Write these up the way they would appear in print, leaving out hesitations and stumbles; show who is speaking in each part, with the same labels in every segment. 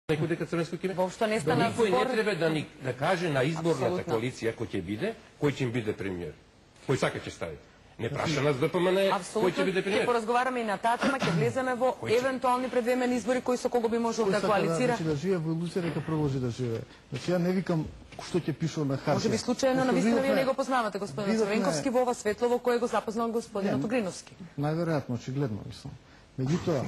Speaker 1: некој дека црвенско ќе
Speaker 2: Воопшто не стана
Speaker 1: никој
Speaker 2: збор.
Speaker 1: не треба да каже на изборната коалиција кој ќе биде, кој ќе им биде премиер. Кој сака ќе стави. Не праша нас ДПМН кој ќе биде премиер.
Speaker 2: Ќе поразговараме и на татама, ќе влеземе во евентуални предвремени избори кои со кого би можел да коалицира.
Speaker 3: Значи да живее во илузија, дека продолжи да живее. Значи ја не викам што ќе пишува на хартија.
Speaker 2: Може би случајно навистина вие не го познавате господинот Црвенковски во ова светло во кое го запознал господинот Огриновски.
Speaker 3: Најверојатно, очигледно мислам. Меѓутоа,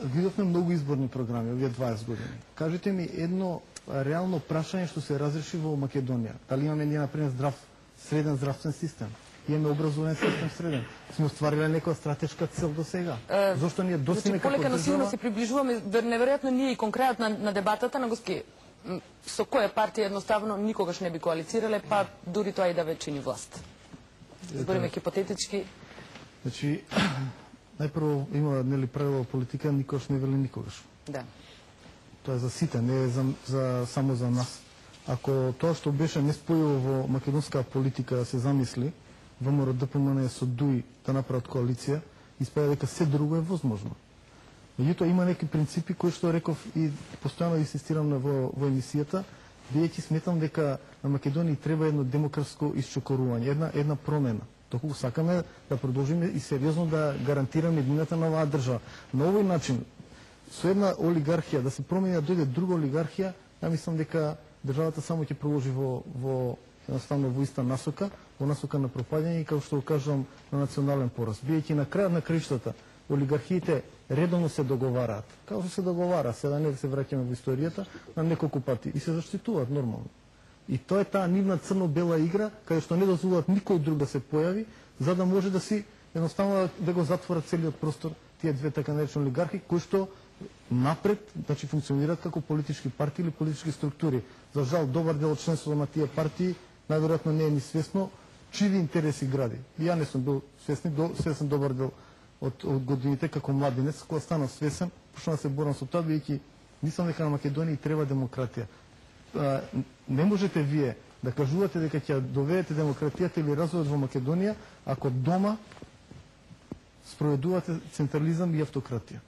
Speaker 3: видовме многу изборни програми овие 20 години. Кажете ми едно реално прашање што се разреши во Македонија. Дали имаме ние например среден здравствен систем? Имаме образовен систем среден? Сме оствариле некоја стратешка цел до сега? Зошто ние достигнеме како
Speaker 2: полека, но сигурно
Speaker 3: држава?
Speaker 2: се приближуваме, неверојатно ние и кон крајот на дебатата на госпи со која партија едноставно никогаш не би коалицирале, па дури тоа и да ве чини власт. Збориме хипотетички.
Speaker 3: Значи, најпрво има нели правило политика никогаш не вели никогаш.
Speaker 2: Да.
Speaker 3: Тоа е за сите, не е само за нас. Ако тоа што беше неспојиво во македонска политика да се замисли, ВМРО ДПМН со ДУИ да направат коалиција, испаѓа дека се друго е возможно. Меѓутоа има некои принципи кои што реков и постојано инсистирам во емисијата, бидејќи сметам дека на Македонија треба едно демократско исчекорување, една промена. Доколку сакаме да продолжиме и сериозно да гарантираме едината на оваа држава. На овој начин, со една олигархија, да се промени, да дојде друга олигархија, ја мислам дека државата само ќе продолжи едноставно во иста насока, во насока на пропаѓање и, како што го кажувам, на национален пораз. Бидејќи на крајот на краиштата, олигархиите редовно се договараат. Како што се договара, сега не се враќаме во историјата, на неколку пати и се заштитуваат нормално. И тоа е таа нивна црно-бела игра, каде што не дозволуваат никој друг да се појави, за да може да си едноставно да го затворат целиот простор тие две така наречени олигархи, кои што напред, значи функционираат како политички партии или политички структури. За жал, добар дел од членството на тие партии најверојатно не е ни свесно чиви интереси гради. И ја не сум бил свесен добар дел од годините како младинец, кога станав свесен, почнав да се борам со тоа, бидејќи мислам дека на Македонија треба демократија. Не можете вие да кажувате дека ќе доведете демократијата или развојот во Македонија ако дома спроведувате централизам и автократија.